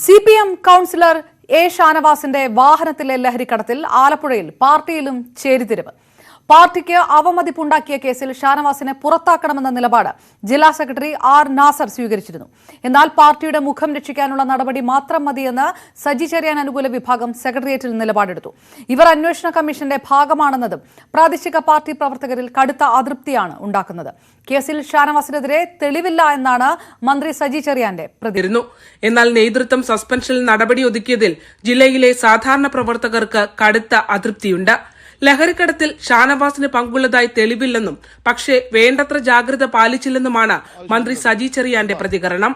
CPM councillor A ഷാനവാസിന്റെ വാഹനത്തിലെ ലഹരിക്കടത്തിൽ ആലപ്പുഴയിൽ പാർട്ടിയിലും ചേരിതിരിവ്. പാർട്ടിക്ക് അവമതിപ്പുണ്ടാക്കിയ കേസിൽ ഷാനവാസിനെ പുറത്താക്കണമെന്ന നിലപാട് ജില്ലാ സെക്രട്ടറി ആർ നാസർ സ്വീകരിച്ചിരുന്നു. എന്നാൽ പാർട്ടിയുടെ മുഖം രക്ഷിക്കാനുള്ള നടപടി മാത്രം മതിയെന്ന് സജി ചെറിയാൻ അനുകൂല വിഭാഗം സെക്രട്ടേറിയറ്റിൽ നിലപാടെടുത്തു. ഇവർ അന്വേഷണ കമ്മീഷന്റെ ഭാഗമാണെന്നതും പ്രാദേശിക പാർട്ടി പ്രവർത്തകരിൽ കടുത്ത അതൃപ്തിയാണ് ഉണ്ടാക്കുന്നത്. കേസിൽ ഷാനവാസിനെതിരെ തെളിവില്ല എന്നാണ് മന്ത്രി സജി ചെറിയാന്റെ പ്രതികരണം. എന്നാൽ നേതൃത്വം സസ്പെൻഷനിൽ നടപടി ഒതുക്കിയതിൽ ജില്ലയിലെ സാധാരണ പ്രവർത്തകർക്ക് കടുത്ത അതൃപ്തിയുണ്ട്. ലഹരിക്കടത്തിൽ ഷാനവാസിന് പങ്കുള്ളതായി തെളിവില്ലെന്നും പക്ഷേ വേണ്ടത്ര ജാഗ്രത പാലിച്ചില്ലെന്നുമാണ് മന്ത്രി സജി ചെറിയാന്റെ പ്രതികരണം.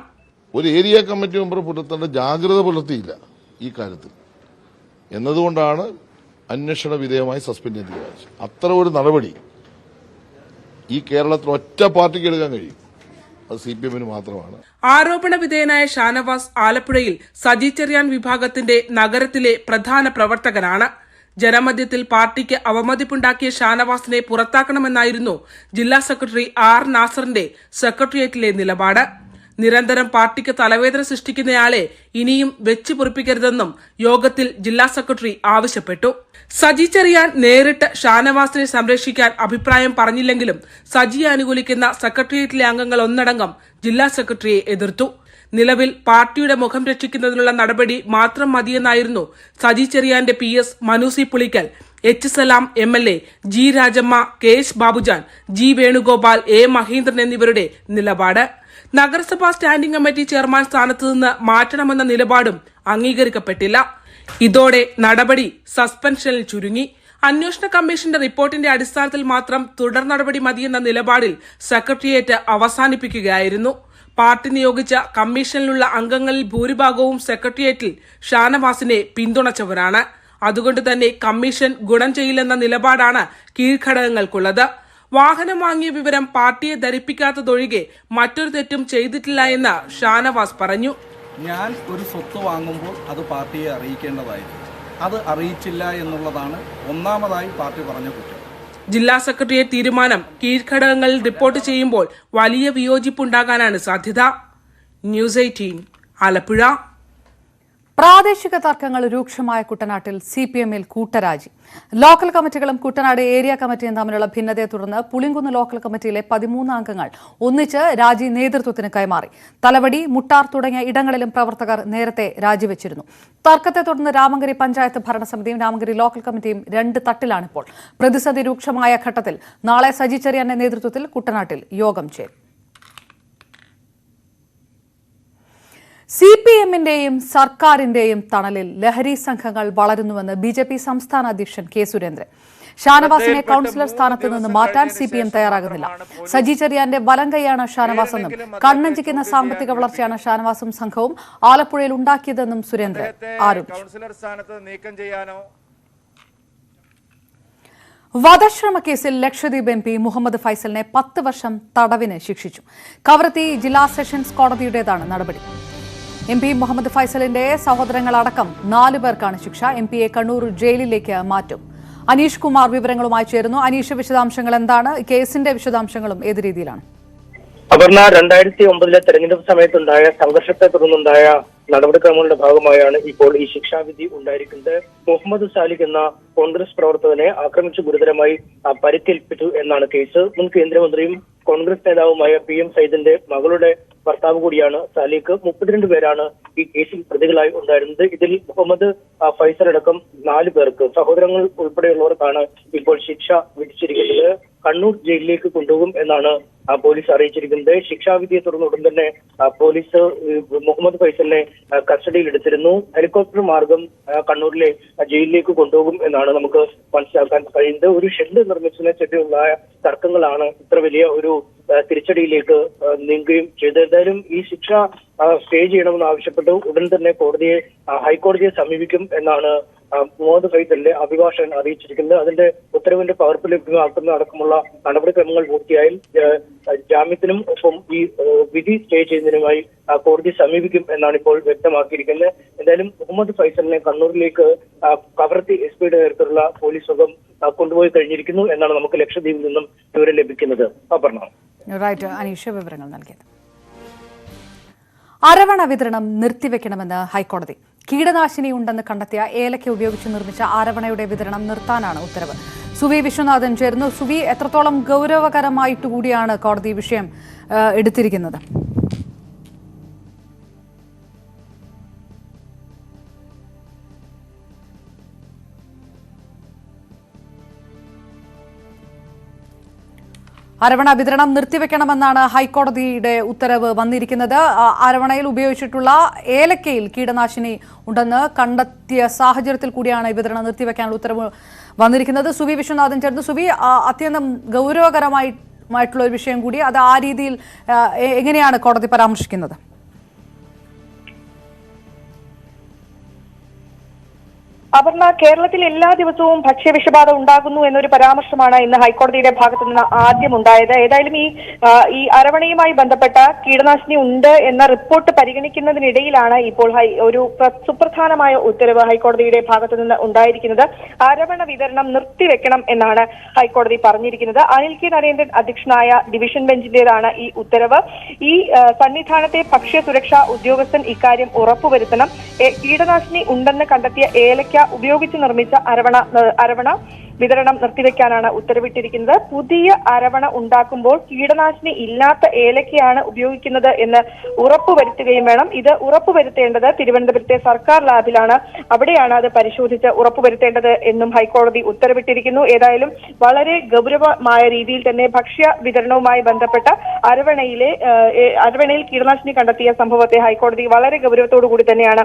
ഒരു ഏരിയ കമ്മിറ്റി മെമ്പർ പുലർത്തേണ്ട ജാഗ്രത പുലർത്തിയില്ല ഈ കാര്യത്തിൽ എന്നതുകൊണ്ടാണ് അന്വേഷണ വിധേയമായി സസ്പെൻഡ് ചെയ്ത് തീരുമാനിച്ചത്. അത്ര ഒരു നടപടി ഈ കേരളത്തിൽ ഒറ്റ പാർട്ടിക്ക് എടുക്കാൻ കഴിയും, അത് CPM മാത്രമാണ്. ആരോപണ വിധേയനായ ഷാനവാസ് ആലപ്പുഴയിൽ സജി ചെറിയാൻ വിഭാഗത്തിന്റെ നഗരത്തിലെ പ്രധാന പ്രവർത്തകനാണ്. ജനമധ്യത്തിൽ പാർട്ടിക്ക് അവമതിപ്പുണ്ടാക്കിയ ഷാനവാസിനെ പുറത്താക്കണമെന്നായിരുന്നു ജില്ലാ സെക്രട്ടറി ആർ നാസറിന്റെ സെക്രട്ടേറിയറ്റിലെ നിലപാട്. നിരന്തരം പാർട്ടിക്ക് തലവേദന സൃഷ്ടിക്കുന്നയാളെ ഇനിയും വെച്ചു പൊറിപ്പിക്കരുതെന്നും യോഗത്തിൽ ജില്ലാ സെക്രട്ടറി ആവശ്യപ്പെട്ടു. സജി ചെറിയാൻ നേരിട്ട് ഷാനവാസിനെ സംരക്ഷിക്കാൻ അഭിപ്രായം പറഞ്ഞില്ലെങ്കിലും സജിയെ അനുകൂലിക്കുന്ന സെക്രട്ടേറിയറ്റിലെ അംഗങ്ങൾ ഒന്നടങ്കം ജില്ലാ സെക്രട്ടറിയെ എതിർത്തു. നിലവിൽ പാർട്ടിയുടെ മുഖം രക്ഷിക്കുന്നതിനുള്ള നടപടി മാത്രം മതിയെന്നായിരുന്നു സജി ചെറിയാന്റെ PS Manu C Pulikkal, H Salam MLA, G Rajamma, KS Babujan, G Venugopal, A Mahendran എന്നിവരുടെ നിലപാട്. നഗരസഭാ സ്റ്റാൻഡിംഗ് കമ്മിറ്റി ചെയർമാൻ സ്ഥാനത്ത് നിന്ന് മാറ്റണമെന്ന നിലപാടും അംഗീകരിക്കപ്പെട്ടില്ല. ഇതോടെ നടപടി സസ്പെൻഷനിൽ ചുരുങ്ങി. അന്വേഷണ കമ്മീഷന്റെ റിപ്പോർട്ടിന്റെ അടിസ്ഥാനത്തിൽ മാത്രം തുടർ നടപടി മതിയെന്ന നിലപാടിൽ സെക്രട്ടേറിയറ്റ് അവസാനിപ്പിക്കുകയായിരുന്നു. പാർട്ടി നിയോഗിച്ച കമ്മീഷനിലുള്ള അംഗങ്ങളിൽ ഭൂരിഭാഗവും സെക്രട്ടേറിയറ്റിൽ ഷാനവാസിനെ പിന്തുണച്ചവരാണ്. അതുകൊണ്ട് തന്നെ കമ്മീഷൻ ഗുണം ചെയ്യില്ലെന്ന നിലപാടാണ് കീഴ്ഘടകങ്ങൾക്കുള്ളത്. വാഹനം വാങ്ങിയ വിവരം പാർട്ടിയെ ധരിപ്പിക്കാത്തതൊഴികെ മറ്റൊരു തെറ്റും ചെയ്തിട്ടില്ല എന്ന് ഷാനവാസ് പറഞ്ഞു. ഞാൻ ഒരു സ്വത്ത് വാങ്ങുമ്പോൾ അത് പാർട്ടിയെ അറിയിക്കേണ്ടതായിരുന്നു, അത് അറിയിച്ചില്ല എന്നുള്ളതാണ് ഒന്നാമതായി പാർട്ടി പറഞ്ഞ കുറ്റം. ജില്ലാ സെക്രട്ടേറിയറ്റ് തീരുമാനം കീഴ്ഘടകങ്ങളിൽ റിപ്പോർട്ട് ചെയ്യുമ്പോൾ വലിയ വിയോജിപ്പുണ്ടാകാനാണ് സാധ്യത. ന്യൂസ് 18 ആലപ്പുഴ. പ്രാദേശിക തർക്കങ്ങൾ രൂക്ഷമായ കുട്ടനാട്ടിൽ CPM-ൽ കൂട്ടരാജി. ലോക്കൽ കമ്മിറ്റികളും കുട്ടനാട് ഏരിയ കമ്മിറ്റിയും തമ്മിലുള്ള ഭിന്നതയെ തുടർന്ന് പുളിങ്കുന്ന് ലോക്കൽ കമ്മിറ്റിയിലെ 13 അംഗങ്ങൾ ഒന്നിച്ച് രാജി നേതൃത്വത്തിന് കൈമാറി. തലവടി, മുട്ടാർ തുടങ്ങിയ ഇടങ്ങളിലും പ്രവർത്തകർ നേരത്തെ രാജിവെച്ചിരുന്നു. തർക്കത്തെ തുടർന്ന് രാമങ്കരി പഞ്ചായത്ത് ഭരണസമിതിയും രാമങ്കരി ലോക്കൽ കമ്മിറ്റിയും രണ്ട് തട്ടിലാണിപ്പോൾ. പ്രതിസന്ധി രൂക്ഷമായ ഘട്ടത്തിൽ നാളെ സജി ചെറിയാന്റെ നേതൃത്വത്തിൽ കുട്ടനാട്ടിൽ യോഗം ചേരും. CPM-ന്റെയും സർക്കാരിന്റെയും തണലിൽ ലഹരി സംഘങ്ങൾ വളരുന്നുവെന്ന് BJP സംസ്ഥാന അധ്യക്ഷൻ K. സുരേന്ദ്രൻ. ഷാനവാസിനെ കൌൺസിലർ സ്ഥാനത്ത് നിന്ന് മാറ്റാൻ CPM തയ്യാറാകുന്നില്ല. സജി ചെറിയാന്റെ വലങ്കൈയാണ് ഷാനവാസ് എന്നും കണ്ണഞ്ചിക്കുന്ന സാമ്പത്തിക വളർച്ചയാണ് ഷാനവാസും സംഘവും ആലപ്പുഴയിൽ ഉണ്ടാക്കിയതെന്നും സുരേന്ദ്രൻ ആരോപിച്ചു. വധശ്രമ കേസിൽ ലക്ഷദ്വീപ് MP മുഹമ്മദ് ഫൈസലിനെ 10 വർഷം തടവിന് ശിക്ഷിച്ചു. കവരത്തി ജില്ലാ സെഷൻസ് കോടതിയുടേതാണ് നടപടി. MP മുഹമ്മദ് ഫൈസലിന്റെ സഹോദരങ്ങളടക്കം 4 പേർക്കാണ് ശിക്ഷ. MP-യെ കണ്ണൂർ ജയിലിലേക്ക് മാറ്റും. അനീഷ് കുമാർ വിവരങ്ങളുമായി ചേരുന്നു. അനീഷ്, വിശദാംശങ്ങൾ എന്താണ്? കേസിന്റെ വിശദാംശങ്ങളും ഏത് രീതിയിലാണ്? അപർണ, 2009 തെരഞ്ഞെടുപ്പ് സമയത്തുണ്ടായ സംഘർഷത്തെ തുടർന്നുണ്ടായ നടപടിക്രമങ്ങളുടെ ഭാഗമായാണ് ഇപ്പോൾ ഈ ശിക്ഷാവിധി ഉണ്ടായിരിക്കുന്നത്. മുഹമ്മദ് സാലിഖ് എന്ന കോൺഗ്രസ് പ്രവർത്തകനെ ആക്രമിച്ച് ഗുരുതരമായി പരിക്കേൽപ്പിച്ചു എന്നാണ് കേസ്. മുൻ കേന്ദ്രമന്ത്രിയും കോൺഗ്രസ് നേതാവുമായ PM സയ്യിദിന്റെ മകളുടെ ഭർത്താവ് കൂടിയാണ് സാലിഖ്. 32 പേരാണ് ഈ കേസിൽ പ്രതികളായി ഉണ്ടായിരുന്നത്. ഇതിൽ മുഹമ്മദ് ഫൈസൽ അടക്കം 4 പേർക്ക്, സഹോദരങ്ങൾ ഉൾപ്പെടെയുള്ളവർക്കാണ് ഇപ്പോൾ ശിക്ഷ വിധിച്ചിരിക്കുന്നത്. കണ്ണൂർ ജയിലിലേക്ക് കൊണ്ടുപോകും എന്നാണ് പോലീസ് അറിയിച്ചിരിക്കുന്നത്. ശിക്ഷാവിധിയെ തുടർന്ന് ഉടൻ തന്നെ പോലീസ് മുഹമ്മദ് ഫൈസലിനെ കസ്റ്റഡിയിൽ എടുത്തിരുന്നു. ഹെലികോപ്റ്റർ മാർഗം കണ്ണൂരിലെ ജയിലിലേക്ക് കൊണ്ടുപോകും എന്നാണ് നമുക്ക് മനസ്സിലാക്കാൻ കഴിയുന്നത്. ഒരു ഷെഡ് നിർമ്മിച്ചതിനെ ചൊല്ലിയുള്ള തർക്കങ്ങളാണ് ഇത്ര വലിയ ഒരു തിരിച്ചടിയിലേക്ക് നീങ്ങുകയും ചെയ്തത്. എന്തായാലും ഈ ശിക്ഷ സ്റ്റേ ചെയ്യണമെന്ന് ആവശ്യപ്പെട്ടു ഉടൻ തന്നെ ഹൈക്കോടതിയെ സമീപിക്കും എന്നാണ് മുഹമ്മദ് ഫൈസലിന്റെ അഭിഭാഷകൻ അറിയിച്ചിരിക്കുന്നത്. അതിന്റെ ഉത്തരവിന്റെ പകർപ്പ് ലഭ്യമാക്കുന്ന അടക്കമുള്ള നടപടിക്രമങ്ങൾ പൂർത്തിയായി ജാമ്യത്തിനും ഒപ്പം ഈ വിധി സ്റ്റേ ചെയ്യുന്നതിനുമായി കോടതി സമീപിക്കും എന്നാണ് ഇപ്പോൾ വ്യക്തമാക്കിയിരിക്കുന്നത്. എന്തായാലും മുഹമ്മദ് ഫൈസലിനെ കണ്ണൂരിലേക്ക് കവരത്തി SP-യുടെ നേതൃത്വത്തിലുള്ള പോലീസ് സംഘം കൊണ്ടുപോയി കഴിഞ്ഞിരിക്കുന്നു എന്നാണ് നമുക്ക് ലക്ഷദ്വീപിൽ നിന്നും വിവരം ലഭിക്കുന്നത്. അപർണ. റൈറ്റ്, അനീഷ് വിവരങ്ങൾ നൽകിയത്. അരവണ വിതരണം നിർത്തിവെക്കണമെന്ന് ഹൈക്കോടതി. കീടനാശിനി ഉണ്ടെന്ന് കണ്ടെത്തിയ ഏലക്ക ഉപയോഗിച്ച് നിർമ്മിച്ച അരവണയുടെ വിതരണം നിർത്താനാണ് ഉത്തരവ്. സുവി വിശ്വനാഥൻ ചേരുന്നു. സുവി, എത്രത്തോളം ഗൗരവകരമായിട്ട് കൂടിയാണ് കോടതി വിഷയം എടുത്തിരിക്കുന്നത്? അരവണ വിതരണം നിർത്തിവെക്കണമെന്നാണ് ഹൈക്കോടതിയുടെ ഉത്തരവ് വന്നിരിക്കുന്നത്. അരവണയിൽ ഉപയോഗിച്ചിട്ടുള്ള ഏലക്കയിൽ കീടനാശിനി ഉണ്ടെന്ന് കണ്ടെത്തിയ സാഹചര്യത്തിൽ കൂടിയാണ് വിതരണം നിർത്തിവെക്കാനുള്ള ഉത്തരവ് വന്നിരിക്കുന്നത്. സുവി വിശ്വനാഥൻ ചേർന്ന്. സുവി, അത്യന്തം ഗൗരവകരമായിട്ടുള്ള ഒരു വിഷയം കൂടി, അത് ആ രീതിയിൽ എങ്ങനെയാണ് കോടതി പരാമർശിക്കുന്നത്? അപർണ, കേരളത്തിൽ എല്ലാ ദിവസവും ഭക്ഷ്യവിഷബാധ ഉണ്ടാകുന്നു എന്നൊരു പരാമർശമാണ് ഇന്ന് ഹൈക്കോടതിയുടെ ഭാഗത്തു നിന്ന് ആദ്യം ഉണ്ടായത്. ഏതായാലും ഈ അരവണയുമായി ബന്ധപ്പെട്ട കീടനാശിനി ഉണ്ട് എന്ന റിപ്പോർട്ട് പരിഗണിക്കുന്നതിനിടയിലാണ് ഇപ്പോൾ ഒരു സുപ്രധാനമായ ഉത്തരവ് ഹൈക്കോടതിയുടെ ഭാഗത്തു നിന്ന് ഉണ്ടായിരിക്കുന്നത്. അരവണ വിതരണം നിർത്തിവെക്കണം എന്നാണ് ഹൈക്കോടതി പറഞ്ഞിരിക്കുന്നത്. അനിൽ കെ നരേന്ദ്രൻ അധ്യക്ഷനായ ഡിവിഷൻ ബെഞ്ചിന്റേതാണ് ഈ ഉത്തരവ്. ഈ സന്നിധാനത്തെ ഭക്ഷ്യ സുരക്ഷാ ഉദ്യോഗസ്ഥൻ ഇക്കാര്യം ഉറപ്പുവരുത്തണം. കീടനാശിനി ഉണ്ടെന്ന് കണ്ടെത്തിയ ഏലക്ക ഉപയോഗിച്ച് നിർമ്മിച്ച അരവണ വിതരണം നിർത്തിവെക്കാനാണ് ഉത്തരവിട്ടിരിക്കുന്നത്. പുതിയ അരവണ ഉണ്ടാക്കുമ്പോൾ കീടനാശിനി ഇല്ലാത്ത ഏലക്കയാണ് ഉപയോഗിക്കുന്നത് എന്ന് ഉറപ്പുവരുത്തുകയും വേണം. ഇത് ഉറപ്പുവരുത്തേണ്ടത് തിരുവനന്തപുരത്തെ സർക്കാർ ലാബിലാണ്. അവിടെയാണ് അത് പരിശോധിച്ച് ഉറപ്പുവരുത്തേണ്ടത് എന്നും ഹൈക്കോടതി ഉത്തരവിട്ടിരിക്കുന്നു. ഏതായാലും വളരെ ഗൗരവമായ രീതിയിൽ തന്നെ ഭക്ഷ്യ വിതരണവുമായി ബന്ധപ്പെട്ട അരവണയിൽ കീടനാശിനി കണ്ടെത്തിയ സംഭവത്തെ ഹൈക്കോടതി വളരെ ഗൗരവത്തോടു കൂടി തന്നെയാണ്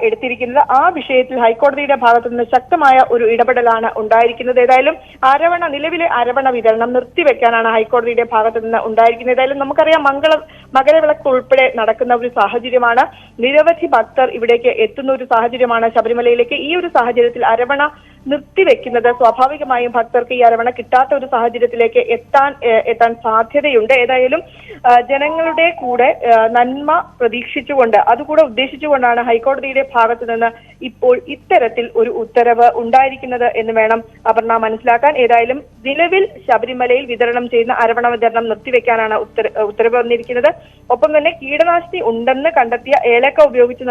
എടുത്തിരിക്കുന്നത്. ആ വിഷയത്തിൽ ഹൈക്കോടതിയുടെ ഭാഗത്തു നിന്ന് ശക്തമായ ഒരു ഇടപെടലാണ് ഉണ്ടായിരിക്കുന്നത്. ഏതായാലും നിലവിലെ അരവണ വിതരണം നിർത്തിവെക്കാനാണ് ഹൈക്കോടതിയുടെ ഭാഗത്തു നിന്ന് ഉണ്ടായിരിക്കുന്നത്. ഏതായാലും നമുക്കറിയാം, മകരവിളക്ക് ഉൾപ്പെടെ നടക്കുന്ന ഒരു സാഹചര്യമാണ്. നിരവധി ഭക്തർ ഇവിടേക്ക് എത്തുന്ന ഒരു സാഹചര്യമാണ് ശബരിമലയിലേക്ക്. ഈ ഒരു സാഹചര്യത്തിൽ അരവണ നിർത്തിവെക്കുന്നത് സ്വാഭാവികമായും ഭക്തർക്ക് ഈ അരവണ കിട്ടാത്ത ഒരു സാഹചര്യത്തിലേക്ക് എത്താൻ സാധ്യതയുണ്ട്. ഏതായാലും ജനങ്ങളുടെ കൂടെ നന്മ പ്രതീക്ഷിച്ചുകൊണ്ട്, അതുകൂടെ ഉദ്ദേശിച്ചുകൊണ്ടാണ് ഹൈക്കോടതിയുടെ ഭാഗത്തു നിന്ന് ഇപ്പോൾ ഇത്തരത്തിൽ ഒരു ഉത്തരവ് ഉണ്ടായിരിക്കുന്നത് എന്ന് വേണം അപർണ മനസ്സിലാക്കാൻ. ഏതായാലും നിലവിൽ ശബരിമലയിൽ വിതരണം ചെയ്യുന്ന അരവണ വിതരണം നിർത്തിവെക്കാനാണ് ഉത്തരവ് വന്നിരിക്കുന്നത്. ഒപ്പം തന്നെ കീടനാശിനി ഉണ്ടെന്ന് കണ്ടെത്തിയ ഏലക്ക ഉപയോഗിച്ച്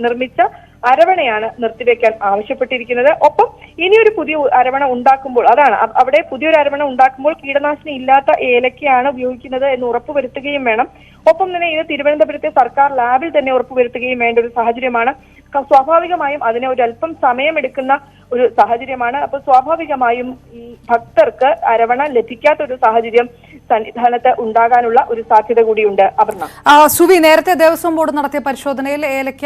നിർമ്മിച്ച അരവണയാണ് നിർത്തിവെക്കാൻ ആവശ്യപ്പെട്ടിരിക്കുന്നത്. ഒപ്പം ഇനിയൊരു പുതിയ അരവണ ഉണ്ടാക്കുമ്പോൾ, അവിടെ പുതിയൊരു അരവണ ഉണ്ടാക്കുമ്പോൾ കീടനാശിനി ഇല്ലാത്ത ഏലക്കയാണ് ഉപയോഗിക്കുന്നത് എന്ന് ഉറപ്പുവരുത്തുകയും വേണം. ഒപ്പം തന്നെ ഇത് തിരുവനന്തപുരത്തെ സർക്കാർ ലാബിൽ തന്നെ ഉറപ്പുവരുത്തുകയും വേണ്ട ഒരു സാഹചര്യമാണ്. സ്വാഭാവികമായും അതിന് ഒരു അല്പം സമയമെടുക്കുന്ന ഒരു സാഹചര്യമാണ്. അപ്പൊ സ്വാഭാവികമായും ഈ ഭക്തർക്ക് അരവണ ലഭിക്കാത്ത ഒരു സാഹചര്യം സന്നിധാനത്ത് ഉണ്ടാകാനുള്ള ഒരു സാധ്യത കൂടിയുണ്ട്. അപർണ. സുവി, നേരത്തെ ദേവസ്വം ബോർഡ് നടത്തിയ പരിശോധനയിൽ ഏലക്ക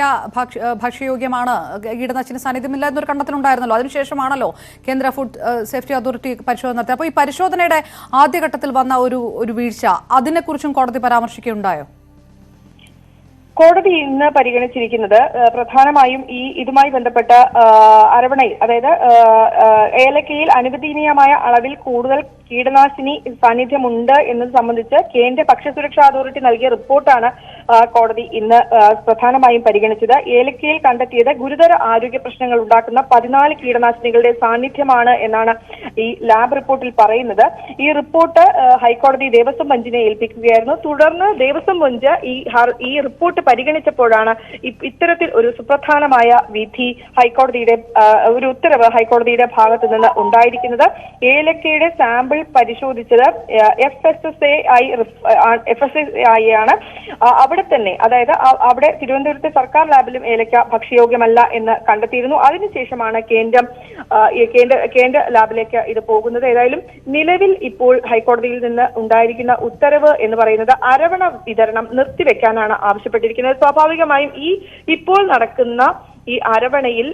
ഭക്ഷ്യയോഗ്യമാണ്, കീടനാശിനി സാന്നിധ്യമില്ല എന്നൊരു കണ്ടെത്തലുണ്ടായിരുന്നല്ലോ. അതിനുശേഷമാണല്ലോ കേന്ദ്ര ഫുഡ് സേഫ്റ്റി അതോറിറ്റി പരിശോധന നടത്തിയത്. അപ്പോൾ ഈ പരിശോധനയുടെ ആദ്യഘട്ടത്തിൽ വന്ന ഒരു വീഴ്ച, അതിനെക്കുറിച്ചും കോടതി പരാമർശിക്കുകയുണ്ടായോ? കോടതി ഇന്ന് പരിഗണിച്ചിരിക്കുന്നത് പ്രധാനമായും ഇതുമായി ബന്ധപ്പെട്ട അരവണയിൽ, അതായത് ഏലക്കയിൽ അനുവദനീയമായ അളവിൽ കൂടുതൽ കീടനാശിനി സാന്നിധ്യമുണ്ട് എന്നത് സംബന്ധിച്ച് കേന്ദ്ര ഭക്ഷ്യസുരക്ഷാ അതോറിറ്റി നൽകിയ റിപ്പോർട്ടാണ് കോടതി ഇന്ന് പ്രധാനമായും പരിഗണിച്ചത്. ഏലക്കയിൽ കണ്ടെത്തിയത് ഗുരുതര ആരോഗ്യ പ്രശ്നങ്ങൾ ഉണ്ടാക്കുന്ന 14 കീടനാശിനികളുടെ സാന്നിധ്യമാണ് എന്നാണ് ഈ ലാബ് റിപ്പോർട്ടിൽ പറയുന്നത്. ഈ റിപ്പോർട്ട് ഹൈക്കോടതി ദേവസ്വം ബെഞ്ചിനെ ഏൽപ്പിക്കുകയായിരുന്നു. തുടർന്ന് ദേവസ്വം ബെഞ്ച് ഈ റിപ്പോർട്ട് പരിഗണിച്ചപ്പോഴാണ് ഇത്തരത്തിൽ ഒരു സുപ്രധാനമായ വിധി ഒരു ഉത്തരവ് ഹൈക്കോടതിയുടെ ഭാഗത്തു നിന്ന് ഉണ്ടായിരിക്കുന്നത്. ഏലക്കയുടെ സാമ്പിൾ പരിശോധിച്ചത് FSSAI ആണ്. അവിടെ തന്നെ, അതായത് അവിടെ തിരുവനന്തപുരത്തെ സർക്കാർ ലാബിലും ഏലക്ക ഭക്ഷ്യയോഗ്യമല്ല എന്ന് കണ്ടെത്തിയിരുന്നു. അതിനുശേഷമാണ് കേന്ദ്ര ലാബിലേക്ക് ഇത് പോകുന്നത്. ഏതായാലും നിലവിൽ ഇപ്പോൾ ഹൈക്കോടതിയിൽ നിന്ന് ഉണ്ടായിരിക്കുന്ന ഉത്തരവ് എന്ന് പറയുന്നത് അരവണ വിതരണം നിർത്തിവെക്കാനാണ് ആവശ്യപ്പെട്ടിരിക്കുന്നത്. സ്വാഭാവികമായും ഇപ്പോൾ നടക്കുന്ന ഈ അരവണയിൽ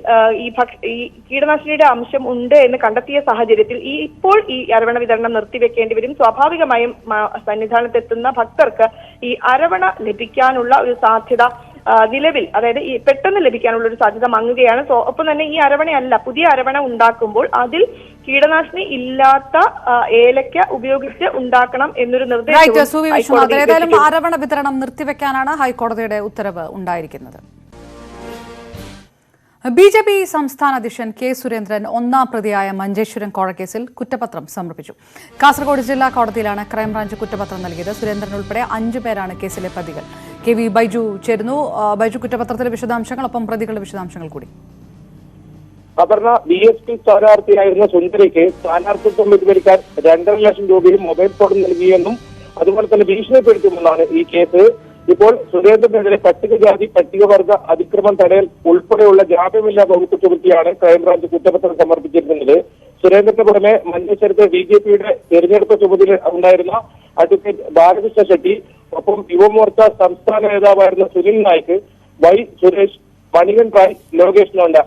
ഈ കീടനാശിനിയുടെ അംശം ഉണ്ട് എന്ന് കണ്ടെത്തിയ സാഹചര്യത്തിൽ ഇപ്പോൾ ഈ അരവണ വിതരണം നിർത്തിവെക്കേണ്ടി വരും. സ്വാഭാവികമായും സന്നിധാനത്തെത്തുന്ന ഭക്തർക്ക് ഈ അരവണ ലഭിക്കാനുള്ള ഒരു സാധ്യത നിലവിൽ, അതായത് ഈ പെട്ടെന്ന് ലഭിക്കാനുള്ള ഒരു സാധ്യത മങ്ങുകയാണ്. ഒപ്പം തന്നെ ഈ അരവണയല്ല, പുതിയ അരവണ ഉണ്ടാക്കുമ്പോൾ അതിൽ കീടനാശിനി ഇല്ലാത്ത ഏലക്ക ഉപയോഗിച്ച് ഉണ്ടാക്കണം എന്നൊരു നിർദ്ദേശം. അരവണ വിതരണം നിർത്തിവെക്കാനാണ് ഹൈക്കോടതിയുടെ ഉത്തരവ് ഉണ്ടായിരിക്കുന്നത്. BJP സംസ്ഥാന അധ്യക്ഷൻ കെ സുരേന്ദ്രൻ ഒന്നാം പ്രതിയായ മഞ്ചേശ്വരം കോഴക്കേസിൽ കുറ്റപത്രം സമർപ്പിച്ചു. കാസർഗോഡ് ജില്ലാ കോടതിയിലാണ് ക്രൈംബ്രാഞ്ച് കുറ്റപത്രം നൽകിയത്. സുരേന്ദ്രൻ ഉൾപ്പെടെ 5 പേരാണ് കേസിലെ പ്രതികൾ. KV ബൈജു ചേരുന്നു. ബൈജു, കുറ്റപത്രത്തിലെ വിശദാംശങ്ങൾ, ഒപ്പം പ്രതികളുടെ വിശദാംശങ്ങൾ കൂടി. അപർണ, BSP സ്ഥാനാർത്ഥിയായിരുന്ന സുന്ദരിക്ക് സ്ഥാനാർത്ഥിത്വം പിൻവലിക്കാൻ 2.5 ലക്ഷം രൂപയും മൊബൈൽ ഫോണും നൽകിയെന്നും അതുപോലെ തന്നെ ഭീഷണിപ്പെടുത്തുമെന്നാണ് ഈ കേസ്. ഇപ്പോൾ സുരേന്ദ്രനെതിരെ പട്ടികജാതി പട്ടികവർഗ അതിക്രമം തടയൽ ഉൾപ്പെടെയുള്ള ജാമ്യമില്ലാ വകുപ്പ് ചുമത്തിയാണ് ക്രൈംബ്രാഞ്ച് കുറ്റപത്രം സമർപ്പിച്ചിരിക്കുന്നത്. സുരേന്ദ്രന് പുറമെ മഞ്ചേശ്വരത്തെ BJPയുടെ തെരഞ്ഞെടുപ്പ് ചുമതല ഉണ്ടായിരുന്ന അഡ്വക്കേറ്റ് ബാലകൃഷ്ണ ഷെട്ടി, ഒപ്പം യുവമോർച്ച സംസ്ഥാന നേതാവായിരുന്ന സുനിൽ നായിക്, Y സുരേഷ്, മണികൻ റായ്, ലോകേഷ് നോണ്ട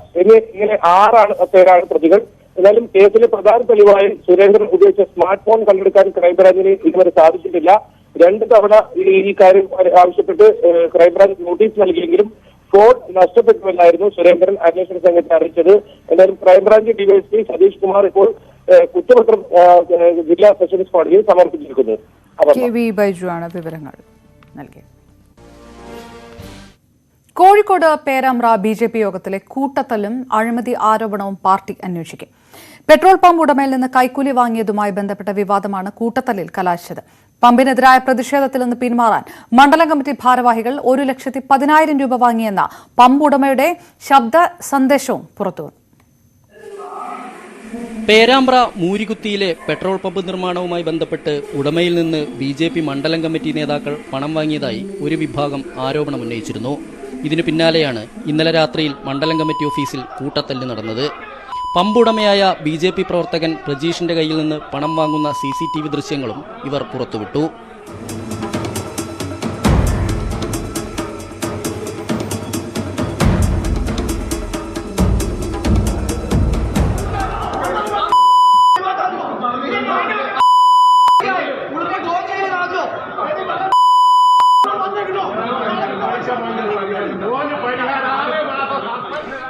ഇങ്ങനെ 6 പേരാണ് പ്രതികൾ. എന്നാലും കേസിലെ പ്രധാന തെളിവായി സുരേന്ദ്രൻ ഉപയോഗിച്ച സ്മാർട്ട് ഫോൺ കണ്ടെടുക്കാൻ ക്രൈംബ്രാഞ്ചിന് ഇതുവരെ സാധിച്ചിട്ടില്ല. 2 തവണ ഈ കാര്യം ആവശ്യപ്പെട്ട് ക്രൈംബ്രാഞ്ച് നോട്ടീസ് നൽകിയെങ്കിലും ഫോൺ നഷ്ടപ്പെട്ടുവെന്നായിരുന്നു സുരേന്ദ്രൻ അന്വേഷണ സംഘത്തെ അറിയിച്ചത്. എന്തായാലും ക്രൈംബ്രാഞ്ച് DYSP സതീഷ് കുമാർ ഇപ്പോൾ കുറ്റപത്രം ജില്ലാ സെഷൻസ് കോടതിയിൽ സമർപ്പിച്ചിരിക്കുന്നു. KV ബൈജു ആണ് വിവരങ്ങൾ നൽകിയത്. കോഴിക്കോട് പേരാമ്പ്ര BJP യോഗത്തിലെ കൂട്ടത്തല്ലും അഴിമതി ആരോപണവും പാർട്ടി അന്വേഷിക്കും. പെട്രോൾ പമ്പ് ഉടമയിൽ നിന്ന് കൈക്കൂലി വാങ്ങിയതുമായി ബന്ധപ്പെട്ട വിവാദമാണ് കൂട്ടത്തല്ലിൽ കലാശിച്ചത്. പമ്പിനെതിരായ പ്രതിഷേധത്തിൽ നിന്ന് പിന്മാറാൻ മണ്ഡലം കമ്മിറ്റി ഭാരവാഹികൾ 1,10,000 രൂപ വാങ്ങിയെന്ന പമ്പ് ഉടമയുടെ ശബ്ദ സന്ദേശവും പുറത്തുവന്നു. പേരാമ്പ്ര മൂരികുത്തിയിലെ പെട്രോൾ പമ്പ് നിർമ്മാണവുമായി ബന്ധപ്പെട്ട് ഉടമയിൽ നിന്ന് BJP മണ്ഡലം കമ്മിറ്റി നേതാക്കൾ പണം വാങ്ങിയതായി ഒരു വിഭാഗം ആരോപണമുന്നയിച്ചിരുന്നു. ഇതിനു പിന്നാലെയാണ് ഇന്നലെ രാത്രിയിൽ മണ്ഡലം കമ്മിറ്റി ഓഫീസിൽ കൂട്ടത്തല്ല് നടന്നത്. പമ്പുടമയായ BJP പ്രവർത്തകൻ പ്രജീഷിന്റെ കയ്യിൽ നിന്ന് പണം വാങ്ങുന്ന CCTV ദൃശ്യങ്ങളും ഇവർ പുറത്തുവിട്ടു.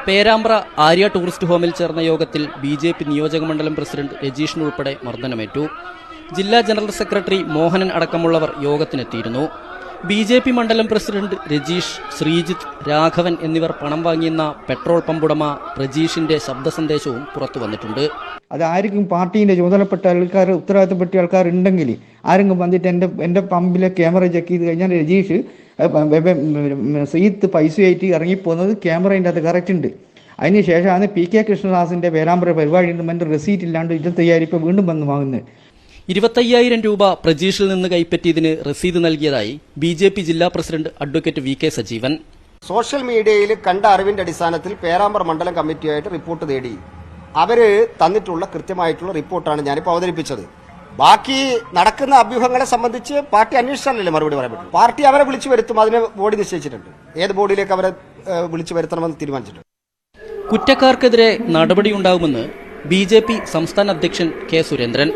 പേരാമ്പ്ര ആര്യ ടൂറിസ്റ്റ് ഹോമിൽ ചേർന്ന യോഗത്തിൽ BJP നിയോജക മണ്ഡലം പ്രസിഡന്റ് രജീഷിനുൾപ്പെടെ മർദ്ദനമേറ്റു. ജില്ലാ ജനറൽ സെക്രട്ടറി മോഹനൻ അടക്കമുള്ളവർ യോഗത്തിനെത്തിയിരുന്നു. BJP മണ്ഡലം പ്രസിഡന്റ് രജീഷ്, ശ്രീജിത്ത്, രാഘവൻ എന്നിവർ പണം വാങ്ങിയെന്ന പെട്രോൾ പമ്പുടമ പ്രജീഷിന്റെ ശബ്ദ സന്ദേശവും പുറത്തു വന്നിട്ടുണ്ട്. അത് ആർക്കും പാർട്ടിന്റെ ചുമതലപ്പെട്ട ആൾക്കാർ, ഉത്തരവാദിത്തപ്പെട്ട ആൾക്കാർ ഉണ്ടെങ്കിൽ ആരെങ്കിലും വന്നിട്ട് എൻ്റെ പമ്പിലെ ക്യാമറ ചെക്ക് ചെയ്ത് കഴിഞ്ഞാൽ രജീഷ് ശ്രീജിത്ത് പൈസയായിട്ട് ഇറങ്ങിപ്പോകുന്നത് ക്യാമറേൻ്റെ അത് കറക്റ്റ് ഉണ്ട്. അതിനുശേഷമാണ് PK കൃഷ്ണദാസിന്റെ പേരാമ്പ്ര പരിപാടി എൻ്റെ റെസീറ്റ് ഇല്ലാണ്ട് 25,000 ഇപ്പോൾ വീണ്ടും വന്ന് വാങ്ങുന്നത്. 25,000 രൂപ പ്രജീഷിൽ നിന്ന് കൈപ്പറ്റിയതിന് രസീത് നൽകിയതായി BJP ജില്ലാ president advocate VK Sajeevan. Social മീഡിയയിൽ കണ്ട അറിവിന്റെ അടിസ്ഥാനത്തിൽ പേരാമ്പ്ര മണ്ഡലം കമ്മിറ്റിയായിട്ട് റിപ്പോർട്ട് തേടി അവര് തന്നിട്ടുള്ള കൃത്യമായിട്ടുള്ള റിപ്പോർട്ടാണ് ഞാനിപ്പോൾ അവതരിപ്പിച്ചത്. ബാക്കി നടക്കുന്ന അഭ്യൂഹങ്ങളെ സംബന്ധിച്ച് പാർട്ടി അന്വേഷിച്ചാലല്ലേ മറുപടി പറയാൻ പറ്റും. പാർട്ടി അവരെ വിളിച്ചു വരുത്തും, അതിന് ബോഡി നിശ്ചയിച്ചിട്ടുണ്ട്. ഏത് ബോഡിയിലേക്ക് അവരെ വിളിച്ചു വരുത്തണമെന്ന് തീരുമാനിച്ചിട്ടുണ്ട്. കുറ്റക്കാർക്കെതിരെ നടപടിയുണ്ടാകുമെന്ന് BJP സംസ്ഥാന അധ്യക്ഷൻ K സുരേന്ദ്രൻ.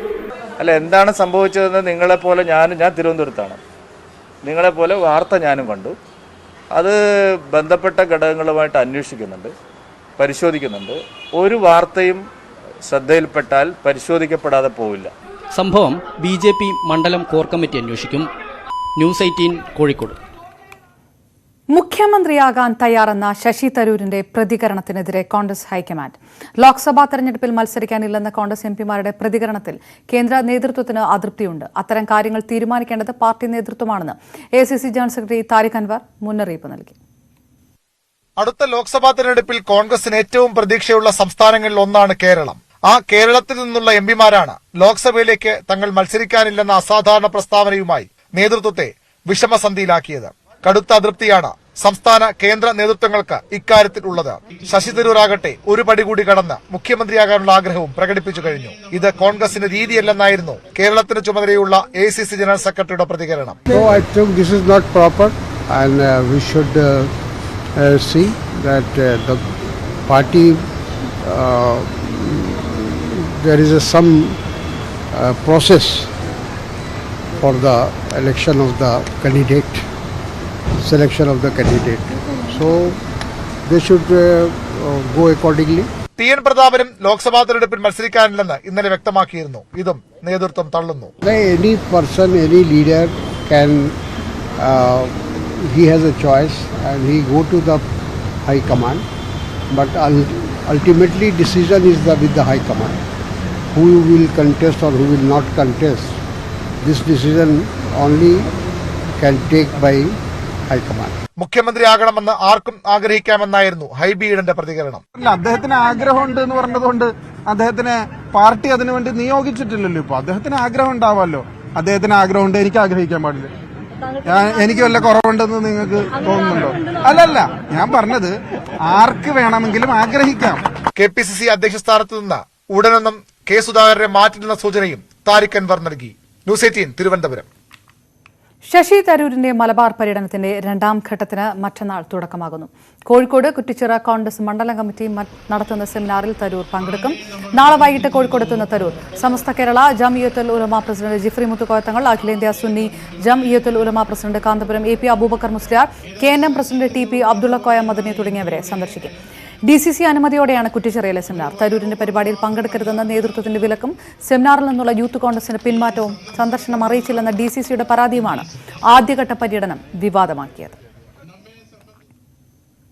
അല്ല, എന്താണ് സംഭവിച്ചതെന്ന് നിങ്ങളെപ്പോലെ ഞാൻ തിരുവനന്തപുരത്താണ്, നിങ്ങളെപ്പോലെ വാർത്ത ഞാനും കണ്ടു. അത് ബന്ധപ്പെട്ട ഘടകങ്ങളുമായിട്ട് അന്വേഷിക്കുന്നുണ്ട്, പരിശോധിക്കുന്നുണ്ട്. ഒരു വാർത്തയും ശ്രദ്ധയിൽപ്പെട്ടാൽ പരിശോധിക്കപ്പെടാതെ പോവില്ല. സംഭവം BJP മണ്ഡലം കോർ കമ്മിറ്റി അന്വേഷിക്കും. ന്യൂസ് 18 കോഴിക്കോട്. മുഖ്യമന്ത്രിയാകാൻ തയ്യാറെന്ന ശശി തരൂരിന്റെ പ്രതികരണത്തിനെതിരെ കോൺഗ്രസ് ഹൈക്കമാൻഡ്. ലോക്സഭാ തെരഞ്ഞെടുപ്പിൽ മത്സരിക്കാനില്ലെന്ന കോൺഗ്രസ് MPമാരുടെ പ്രതികരണത്തിൽ കേന്ദ്ര നേതൃത്വത്തിന് അതൃപ്തിയുണ്ട്. അത്തരം കാര്യങ്ങൾ തീരുമാനിക്കേണ്ടത് പാർട്ടി നേതൃത്വമാണെന്ന് ACC general secretary Tariq Anwar മുന്നറിയിപ്പ് നൽകി. അടുത്ത ലോക്സഭാ തെരഞ്ഞെടുപ്പിൽ കോൺഗ്രസിന് ഏറ്റവും പ്രതീക്ഷയുള്ള സംസ്ഥാനങ്ങളിൽ ഒന്നാണ് കേരളം. ആ കേരളത്തിൽ നിന്നുള്ള MPമാരാണ് ലോക്സഭയിലേക്ക് തങ്ങൾ മത്സരിക്കാനില്ലെന്ന അസാധാരണ പ്രസ്താവനയുമായി നേതൃത്വത്തെ വിഷമസന്ധിയിലാക്കിയത്. കടുത്ത അതൃപ്തിയാണ് സംസ്ഥാന കേന്ദ്ര നേതൃത്വങ്ങൾക്ക് ഇക്കാര്യത്തിൽ ഉള്ളത്. ശശി തരൂരാകട്ടെ ഒരു പടി കൂടി കടന്ന് മുഖ്യമന്ത്രിയാകാനുള്ള ആഗ്രഹവും പ്രകടിപ്പിച്ചു കഴിഞ്ഞു. ഇത് കോൺഗ്രസിന്റെ രീതിയല്ലെന്നായിരുന്നു കേരളത്തിന് ചുമതലയുള്ള ACC ജനറൽ സെക്രട്ടറിയുടെ പ്രതികരണം. There is some process for the election of the candidate, selection of the candidate. So they should go accordingly. TN പ്രതാപനും Lok Sabha തെരഞ്ഞെടുപ്പിൽ മത്സരിക്കാനില്ലെന്ന് ഇന്നലെ വ്യക്തമാക്കിയിരുന്നു. ഇതും നേതൃത്വം തള്ളുന്നു. Any person, any leader can, he has a choice and he go to the high command, but ultimately decision is with the high command. Who will contest or who will not contest, this decision only can take by high command. മുഖ്യമന്ത്രിയാകണമെന്ന് ആർക്കും ആഗ്രഹിക്കാമെന്നായിരുന്നു ഹൈബി ഈഡന്റെ പ്രതികരണം. അദ്ദേഹത്തിന് ആഗ്രഹമുണ്ട് എന്ന് പറഞ്ഞതുകൊണ്ട് അദ്ദേഹത്തിന് party അതിനുവേണ്ടി നിയോഗിച്ചിട്ടില്ലല്ലോ. ഇപ്പൊ അദ്ദേഹത്തിന് ആഗ്രഹം ഉണ്ടാവാമല്ലോ. അദ്ദേഹത്തിന് ആഗ്രഹമുണ്ട്, എനിക്ക് ആഗ്രഹിക്കാൻ പാടില്ല. എനിക്ക് വല്ല കുറവുണ്ടെന്ന് നിങ്ങൾക്ക് തോന്നുന്നുണ്ടോ? അല്ലല്ല, ഞാൻ പറഞ്ഞത് ആർക്ക് വേണമെങ്കിലും ആഗ്രഹിക്കാം. KPCC അധ്യക്ഷ സ്ഥാനത്ത് നിന്ന് ഉടനൊന്നും കെ സുധാകരനെ മാറ്റുന്ന സൂചനയും താരിഖ് അൻവർ നൽകി. ന്യൂസ് 18 തിരുവനന്തപുരം. ശശി തരൂരിന്റെ മലബാർ പര്യടനത്തിന്റെ രണ്ടാം ഘട്ടത്തിന് മറ്റന്നാൾ തുടക്കമാകുന്നു. കോഴിക്കോട് കുറ്റിച്ചിറ കോൺഗ്രസ് മണ്ഡലം കമ്മിറ്റി നടത്തുന്ന സെമിനാറിൽ തരൂർ പങ്കെടുക്കും. നാളെ വൈകിട്ട് കോഴിക്കോട് എത്തുന്ന തരൂർ സമസ്ത കേരള ജംഇയ്യത്തുൽ ഉലമ പ്രസിഡന്റ് ജിഫ്രി മുത്തുക്കോയത്തങ്ങൾ, അഖിലേന്ത്യാ Sunni Jamiyyathul Ulama president Kanthapuram AP Abubakar Musliyar, KNM president TP Abdulla Koya Madani തുടങ്ങിയവരെ സന്ദർശിക്കും. DCC അനുമതിയോടെയാണ് കുറ്റിച്ചിറയിലെ സെമിനാർ. തരൂരിന്റെ പരിപാടിയിൽ പങ്കെടുക്കരുതെന്ന നേതൃത്വത്തിന്റെ വിലക്കും സെമിനാറിൽ നിന്നുള്ള യൂത്ത് കോൺഗ്രസിന്റെ പിന്മാറ്റവും സന്ദർശനം അറിയിച്ചില്ലെന്ന DCCയുടെ പരാതിയുമാണ് ആദ്യഘട്ട പര്യടനം വിവാദമാക്കിയത്.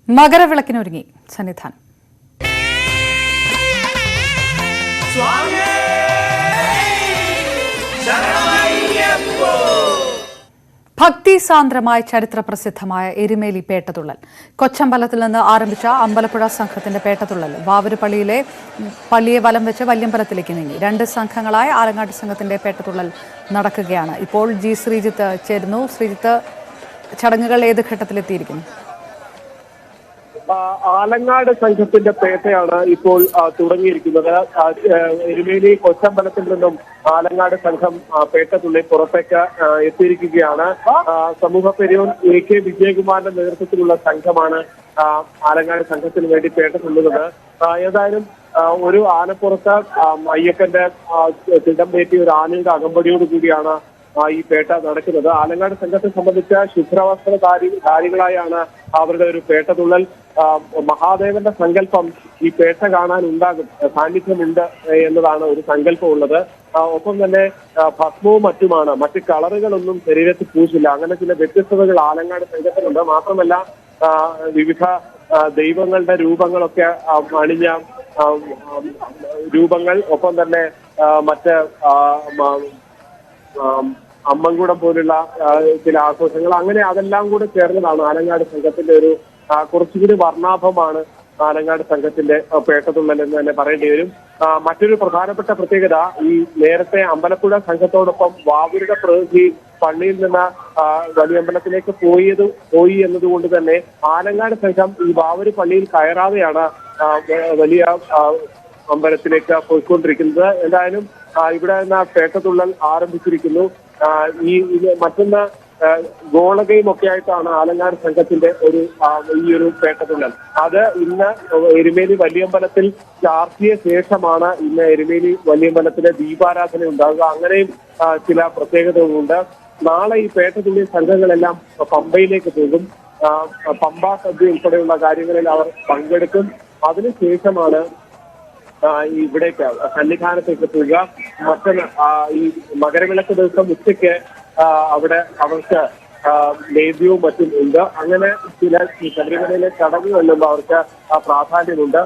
മകരവിളക്കിനൊരുങ്ങി സന്നിധാനം. ഭക്തിസാന്ദ്രമായ ചരിത്രപ്രസിദ്ധമായ എരുമേലി പേട്ടതുള്ളൽ കൊച്ചമ്പലത്തിൽ നിന്ന് ആരംഭിച്ച അമ്പലപ്പുഴ സംഘത്തിന്റെ പേട്ടതുള്ളൽ പള്ളിയെ വലം വെച്ച് വല്യമ്പലത്തിലേക്ക് നീങ്ങി. 2 സംഘങ്ങളായ ആലങ്ങാട് സംഘത്തിന്റെ പേട്ടതുള്ളൽ നടക്കുകയാണ്. ഇപ്പോൾ G ശ്രീജിത്ത് ചേരുന്നു. ശ്രീജിത്ത്, ചടങ്ങുകൾ ഏത് ഘട്ടത്തിലെത്തിയിരിക്കുന്നു? ആലങ്ങാട് സംഘത്തിന്റെ പേട്ടയാണ് ഇപ്പോൾ തുടങ്ങിയിരിക്കുന്നത്. എരുമേലി കൊച്ചമ്പലത്തിൽ നിന്നും ആലങ്ങാട് സംഘം പേട്ടത്തുള്ളി പുറത്തേക്ക് എത്തിയിരിക്കുകയാണ്. സമൂഹ പെരിയോൻ AK വിജയകുമാറിന്റെ നേതൃത്വത്തിലുള്ള സംഘമാണ് ആലങ്ങാട് സംഘത്തിന് വേണ്ടി പേട്ട തുള്ളുന്നത്. ഏതായാലും ഒരു ആനപ്പുറത്ത് അയ്യപ്പന്റെ തിടമ്പേറ്റി ഒരു ആനയുടെ അകമ്പടിയോടുകൂടിയാണ് ഈ പേട്ട നടക്കുന്നത്. ആലങ്ങാട് സംഘത്തെ സംബന്ധിച്ച് ശുഭ്രവസ്ത്രധാരികളായാണ് അവരുടെ ഒരു പേട്ടതുള്ളൽ. മഹാദേവന്റെ സങ്കല്പം ഈ പേട്ട കാണാൻ ഉണ്ടാകും, സാന്നിധ്യമുണ്ട് എന്നതാണ് ഒരു സങ്കല്പം ഉള്ളത്. ഒപ്പം തന്നെ ഭസ്മവും മറ്റുമാണ്, മറ്റ് കളറുകളൊന്നും ശരീരത്തിൽ പൂശില്ല. അങ്ങനെ ചില വ്യത്യസ്തതകൾ ആലങ്ങാട് സംഘത്തിലുണ്ട്. മാത്രമല്ല വിവിധ ദൈവങ്ങളുടെ രൂപങ്ങളൊക്കെ അണിഞ്ഞ രൂപങ്ങൾ, ഒപ്പം തന്നെ മറ്റ് അമ്മൻകുടം പോലുള്ള ചില ആഘോഷങ്ങൾ, അങ്ങനെ അതെല്ലാം കൂടെ ചേർന്നതാണ് ആലങ്ങാട് സംഘത്തിന്റെ ഒരു കുറച്ചുകൂടി വർണ്ണാഭമാണ് ആലങ്ങാട് സംഘത്തിന്റെ പേട്ടതുള്ളൽ എന്ന് തന്നെ പറയേണ്ടി വരും. മറ്റൊരു പ്രധാനപ്പെട്ട പ്രത്യേകത, ഈ നേരത്തെ അമ്പലപ്പുഴ സംഘത്തോടൊപ്പം വാവൂരുടെ പ്രതിനിധി പള്ളിയിൽ നിന്ന് വലിയമ്പലത്തിലേക്ക് പോയി എന്നതുകൊണ്ട് തന്നെ ആലങ്ങാട് സംഘം ഈ വാവൂര് പള്ളിയിൽ കയറാതെയാണ് വലിയ അമ്പലത്തിലേക്ക് പോയിക്കൊണ്ടിരിക്കുന്നത്. എന്തായാലും ഇവിടെ നിന്ന് പേട്ടതുള്ളൽ ആരംഭിച്ചിരിക്കുന്നു. മറ്റൊന്ന് ഗോളകയും ഒക്കെ ആയിട്ടാണ് ആലങ്ങാട് സംഘത്തിന്റെ ഈ ഒരു പേട്ടതുള്ളൽ. അത് ഇന്ന് എരുമേലി വലിയമ്പലത്തിൽ ചാർത്തിയ ശേഷമാണ് ഇന്ന് എരുമേലി വലിയമ്പലത്തിലെ ദീപാരാധന ഉണ്ടാകുക. അങ്ങനെയും ചില പ്രത്യേകതകളുണ്ട്. നാളെ ഈ പേട്ടതുള്ളി സംഘങ്ങളെല്ലാം പമ്പയിലേക്ക് പോകും. പമ്പാ സദ്യ ഉൾപ്പെടെയുള്ള കാര്യങ്ങളിൽ അവർ പങ്കെടുക്കും. അതിനുശേഷമാണ് ഇവിടേക്ക് സന്നിധാനത്തേക്ക് പോവുക. മറ്റൊന്ന് ഈ മകരവിളക്ക് ദിവസം ഉച്ചയ്ക്ക് അവിടെ അവർക്ക് ലേദ്യവും മറ്റും ഉണ്ട്. അങ്ങനെ ചില ശബരിമലയിലെ ചടങ്ങ് കൊല്ലുമ്പോൾ അവർക്ക് പ്രാധാന്യമുണ്ട്.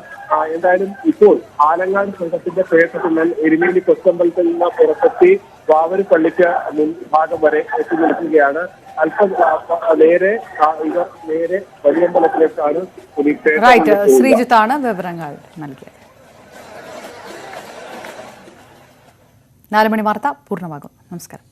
എന്തായാലും ഇപ്പോൾ ആലങ്ങാട് സംഘത്തിന്റെ പേട്ടതുള്ളൽ എരുമേലി കൊച്ചമ്പലത്തിൽ നിന്ന് പുറത്തെത്തി വാവൂര് പള്ളിക്ക് മുൻഭാഗം വരെ എത്തി നിൽക്കുകയാണ്. അല്പം നേരെ വലിയമ്പലത്തിലേക്കാണ് ശ്രീജിത്താണ് വിവരങ്ങൾ നൽകിയത്. 4 മണി വാർത്ത പൂർണ്ണമാകും. നമസ്കാരം.